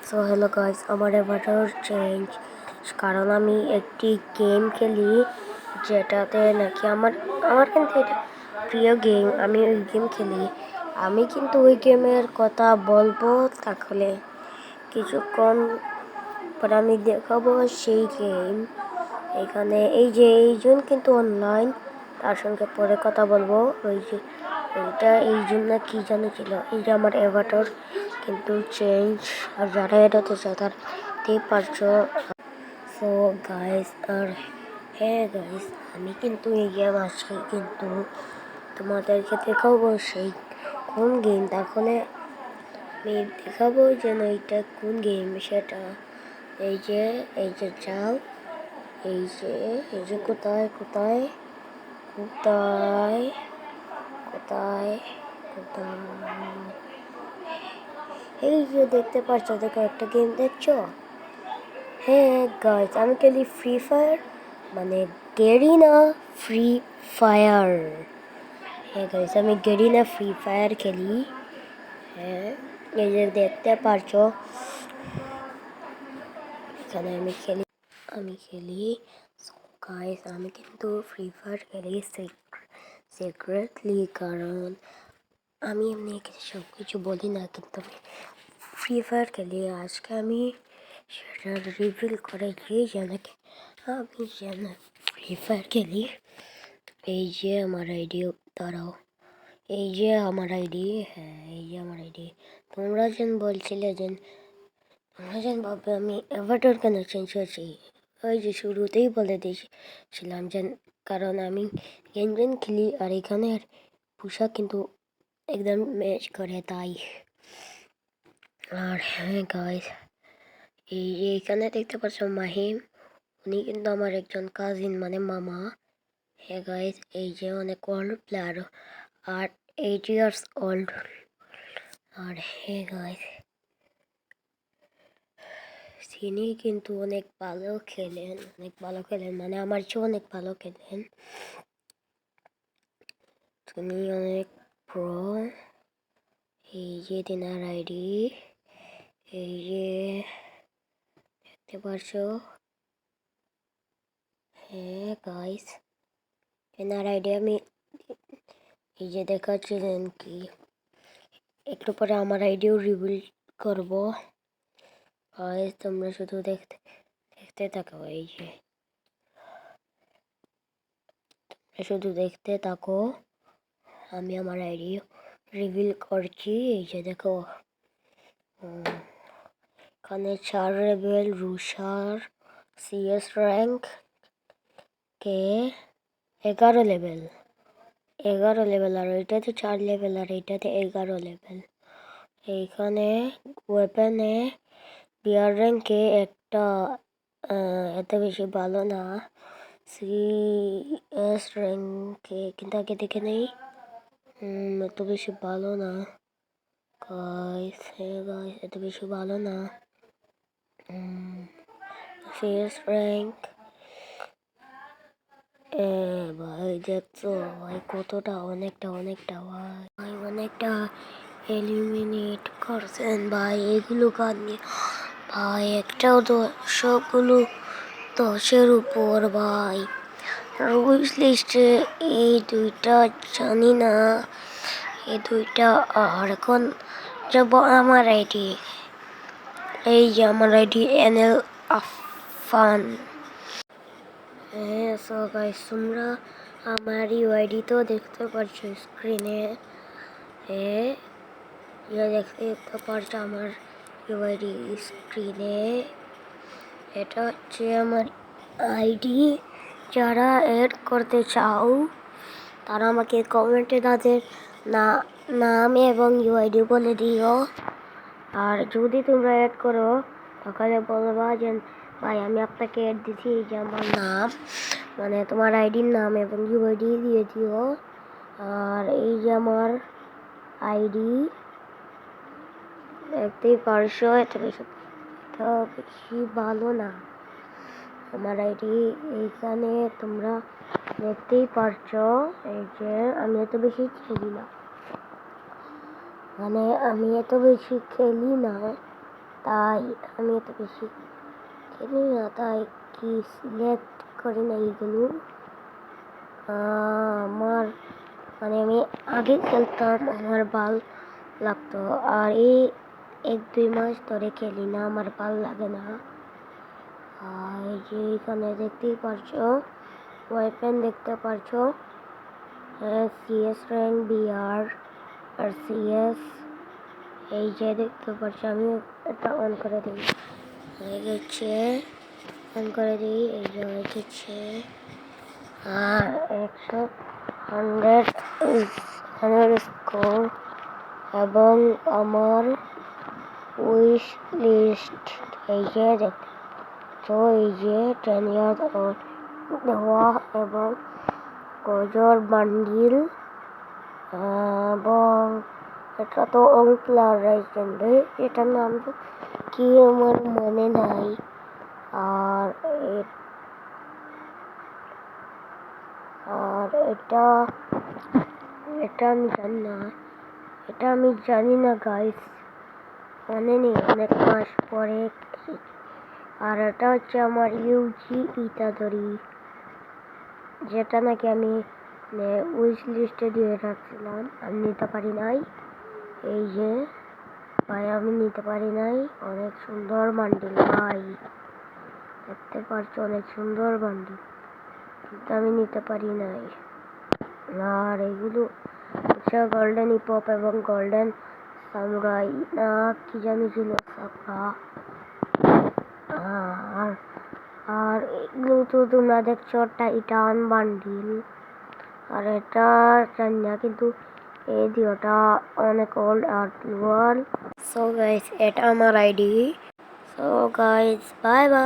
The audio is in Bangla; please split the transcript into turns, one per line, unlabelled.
সো হ্যালো গাইস, আমার অ্যাভাটার চেঞ্জ, কারণ আমি একটি গেম খেলি যেটাতে নাকি আমার আমার কিন্তু এটা প্রিয় গেম। আমি ওই গেম খেলি। আমি কিন্তু ওই গেমের কথা বলবো তাহলে কিছুক্ষণ পর আমি দেখাবো সেই গেম। এখানে এই যে এইজন কিন্তু অনলাইন, তার সঙ্গে পরে কথা বলবো। ওই যে এইটা এই জন্য কি জানো ছিল, এই যে আমার অ্যাভাটার কিন্তু চেঞ্জ, আর যারা এটাতে তাদের পারছো। সো গাইস, আর হ্যাঁ গাইস, আমি কিন্তু এই গেম আজকে কিন্তু তোমাদেরকে দেখাবো সেই কোন গেম। তাহলে আমি দেখাবো যেন এটা কোন গেম সেটা। এই যে যাও, এই যে কোথায় কোথায় কোথায় কোথায় কোথায় এই যে দেখতে পাচ্ছ, দেখো একটা গেম দেখছো। হ্যাঁ গাইস, আমি খেলি ফ্রি ফায়ার, মানে গেরিনা ফ্রি ফায়ার। হ্যাঁ গাইস, আমি গেরিনা ফ্রি ফায়ার খেলি। হ্যাঁ, এই যে দেখতে পারছো এখানে আমি খেলি গাইস। আমি কিন্তু ফ্রি ফায়ার খেলি সিক্রেটলি, কারণ আমি এমনি সব কিছু বলি না, কিন্তু আমি ফ্রি ফায়ার খেলি। আজকে আমি সেটা রিভিল করে গিয়ে জানাকে আমি যেন ফ্রি ফায়ার খেলি। এই যে আমার আইডি, দাঁড়াও, এই যে আমার আইডি। হ্যাঁ, এই যে আমার আইডি। তোমরা যেন বলছিলে তোমরা যেন ভাববে আমি অ্যাভাটার কেন চেঞ্জ হয়েছি। ওই যে শুরুতেই বলে দিয়েছিলাম যেন, কারণ আমি গেম খেলি আর এখানের পোশাক কিন্তু একদম ম্যাচ করে, তাই। আর হ্যাঁ গাইস, এই যে এখানে দেখতে পাচ্ছ মাহিম, উনি কিন্তু আমার একজন কাজিন, মানে মামা। হ্যাঁ গাইস, এই যে অনেক ওল্ড প্লেয়ার, আর 8 years old। আর হ্যাঁ গাইস, তিনি কিন্তু অনেক ভালো খেলেন, মানে আমার চেয়ে অনেক ভালো খেলেন। তিনি অনেক প্রো। এই যে তিনার আইডি, এই যে দেখতে পারছো। হ্যাঁ গাইস, তিনার আইডি আমি এই যে দেখাচ্ছিলেন কি, একটু পরে আমার আইডিও রিভিল করব। গাইস, তোমরা শুধু দেখতে থাকো। এই যে শুধু দেখতে থাকো, আমি আমার আইডি রিভিল করছি। এই যে দেখো, এখানে 4 লেভেল রুশার, সিএস র্যাঙ্ক কে 11 লেভেল, আর এটাতে 4 লেভেল, আর এটাতে 11 লেভেল। এইখানে ওয়েপেনে বিয়ার র্যাঙ্কে একটা এত বেশি ভালো না, সিএস র্যাঙ্কে, কিন্তু আগে দেখে নেই। এত বেশি ভালো না গাইস, এত বেশি ভালো না। সিএস র্যাঙ্ক, ভাই দেখছো ভাই কতটা, অনেকটা ভাই অনেকটা এলিমিনেট করছেন ভাই। এগুলো কাজ নিয়ে ভাই একটাও তো, সবগুলো 10-এর উপর ভাই। উইশ লিস্টে এই দুইটা জানি না, এই দুইটা। আর এখন যাব আমার আইডি, এই যে আমার আইডি এনএল আফান। হ্যাঁ সো গাইস, তোমরা আমার ইউআইডি তো দেখতে পাচ্ছ স্ক্রিনে। হ্যাঁ, দেখতে পারছো আমার ইউআইডি স্ক্রিনে। এটা হচ্ছে আমার আইডি। যারা অ্যাড করতে চাও তারা আমাকে কমেন্টে তাদের নাম এবং ইউআইডি বলে দিও। আর যদি তোমরা অ্যাড করো তাহলে বলবা যে ভাই আমি আপনাকে অ্যাড দিচ্ছি, এই যে আমার নাম, মানে তোমার আইডির নাম এবং ইউআইডি দিয়ে দিও। আর এই যে আমার আইডি দেখতেই পারছো, এটা বেশি ভালো না আমার আইডি। এইখানে তোমরা দেখতেই পারছো, এই যে আমি এত বেশি খেলি না, তাই তাই আমি এত বেশি খেলি না, তাই কি সিলেক্ট করি না এইগুলো। আমার মানে আমি আগে খেলতাম, আমার ভাল লাগতো, আর এই 1-2 মাস ধরে খেলি না, আমার ভাল লাগে না। আর এই যে এখানে দেখতেই পারছো ওয়েপেন দেখতে পারছো, সিএস র্যাঙ্ক বিআর আর সিএস, এই যে দেখতে পাচ্ছি। আমি এটা অন করে দিই, হয়ে গেছে, অন করে দিই, এই যে হয়ে গেছে। আর 100 স্কোর এবং আমার উইশ লিস্ট, এই যে দেখো, এই যে 10 ইয়ার্স ওল্ড দেওয়া এবং গজর বান্ডিল, এবং এটা তো অল প্লেয়ার রাইজেন্ডে, এটার নাম তো কি আমার মনে নাই। আর এটা এটা আমি জানি না, এটা আমি জানি না গাইস, মনে নেই, অনেক মাস পরে। আর এটা হচ্ছে আমার ইউজি ইতাদরি, যেটা নাকি আমি উইশ লিস্টে দিয়ে রাখছিলাম, আমি নিতে পারি নাই। এই যে ভাই আমি নিতে পারি নাই, অনেক সুন্দর বান্ডিল ভাই, দেখতে পাচ্ছ অনেক সুন্দর বান্ডিল, কিন্তু আমি নিতে পারি নাই। আর এগুলো হচ্ছে গোল্ডেন হিপহপ এবং গোল্ডেন সামুরাই না কি জানি ছিল আর এগুলো তো তোমরা দেখছো টাইটান বান্ডিল, আর এটা জানি না, কিন্তু এই দিওটা অনেক old are wall. So guys এটা আমার ID. So guys bye bye.